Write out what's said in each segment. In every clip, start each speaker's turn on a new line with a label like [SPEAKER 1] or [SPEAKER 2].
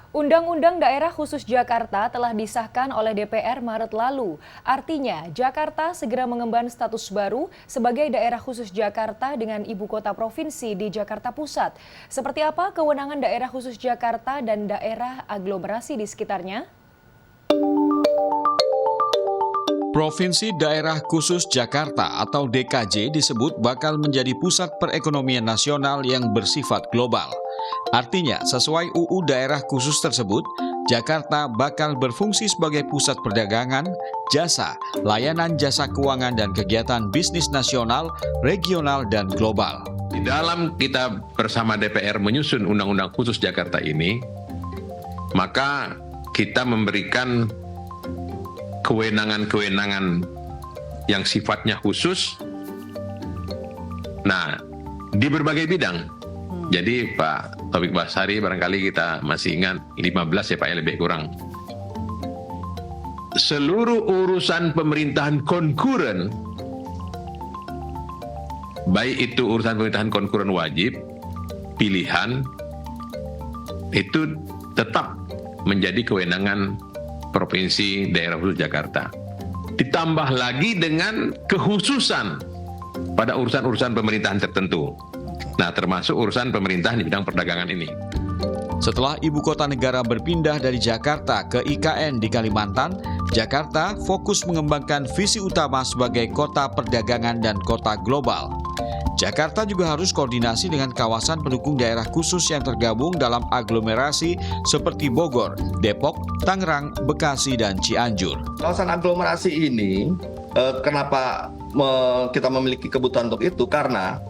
[SPEAKER 1] Undang-Undang Daerah Khusus Jakarta telah disahkan oleh DPR Maret lalu. Artinya, Jakarta segera mengemban status baru sebagai daerah khusus Jakarta dengan ibu kota provinsi di Jakarta Pusat. Seperti apa kewenangan daerah khusus Jakarta dan daerah aglomerasi di sekitarnya?
[SPEAKER 2] Provinsi Daerah Khusus Jakarta atau DKJ disebut bakal menjadi pusat perekonomian nasional yang bersifat global. Artinya, sesuai UU Daerah Khusus tersebut, Jakarta bakal berfungsi sebagai pusat perdagangan, jasa, layanan jasa keuangan dan kegiatan bisnis nasional, regional, dan global.
[SPEAKER 3] Di dalam kita bersama DPR menyusun Undang-Undang Khusus Jakarta ini, maka kita memberikan kewenangan-kewenangan yang sifatnya khusus, nah, di berbagai bidang. Jadi Pak Taufik Basari barangkali kita masih ingat 15 ya Pak ya, lebih kurang. Seluruh urusan pemerintahan konkuren, baik itu urusan pemerintahan konkuren wajib, pilihan, itu tetap menjadi kewenangan Provinsi Daerah Khusus Jakarta. Ditambah lagi dengan kekhususan pada urusan-urusan pemerintahan tertentu. Nah, termasuk urusan pemerintahan di bidang perdagangan ini.
[SPEAKER 2] Setelah ibu kota negara berpindah dari Jakarta ke IKN di Kalimantan, Jakarta fokus mengembangkan visi utama sebagai kota perdagangan dan kota global. Jakarta juga harus koordinasi dengan kawasan pendukung daerah khusus yang tergabung dalam aglomerasi seperti Bogor, Depok, Tangerang, Bekasi, dan Cianjur.
[SPEAKER 4] Kawasan aglomerasi ini, kenapa kita memiliki kebutuhan untuk itu? Karena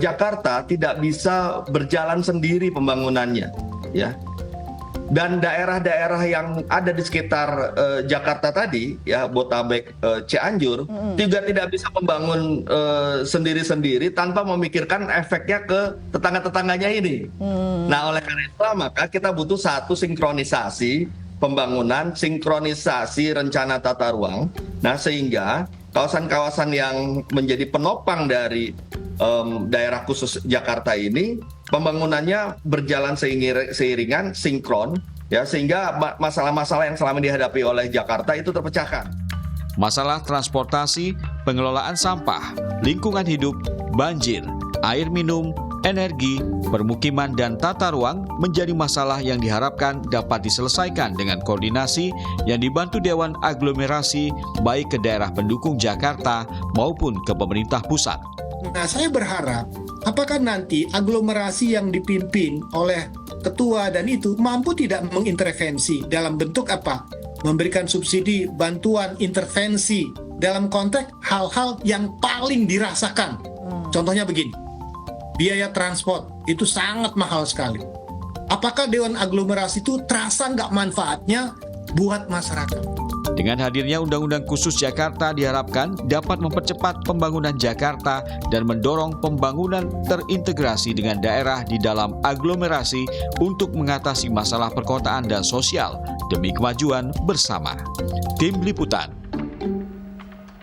[SPEAKER 4] Jakarta tidak bisa berjalan sendiri pembangunannya, ya. Dan daerah-daerah yang ada di sekitar Jakarta tadi, ya, Botabek, Cianjur, juga tidak bisa membangun sendiri-sendiri tanpa memikirkan efeknya ke tetangga-tetangganya ini. Nah, oleh karena itu maka kita butuh satu sinkronisasi pembangunan, sinkronisasi rencana tata ruang. Nah, sehingga kawasan-kawasan yang menjadi penopang dari daerah khusus Jakarta ini pembangunannya berjalan seiringan, sinkron, ya, sehingga masalah-masalah yang selama dihadapi oleh Jakarta itu terpecahkan.
[SPEAKER 2] Masalah transportasi, pengelolaan sampah, lingkungan hidup, banjir, air minum, energi, permukiman, dan tata ruang menjadi masalah yang diharapkan dapat diselesaikan dengan koordinasi yang dibantu Dewan Aglomerasi baik ke daerah pendukung Jakarta maupun ke pemerintah pusat.
[SPEAKER 5] Nah, saya berharap apakah nanti aglomerasi yang dipimpin oleh ketua dan itu mampu tidak mengintervensi dalam bentuk apa? Memberikan subsidi, bantuan, intervensi dalam konteks hal-hal yang paling dirasakan. Contohnya begini, biaya transport itu sangat mahal sekali. Apakah Dewan Aglomerasi itu terasa nggak manfaatnya buat masyarakat?
[SPEAKER 2] Dengan hadirnya Undang-Undang Khusus Jakarta diharapkan dapat mempercepat pembangunan Jakarta dan mendorong pembangunan terintegrasi dengan daerah di dalam aglomerasi untuk mengatasi masalah perkotaan dan sosial demi kemajuan bersama. Tim Liputan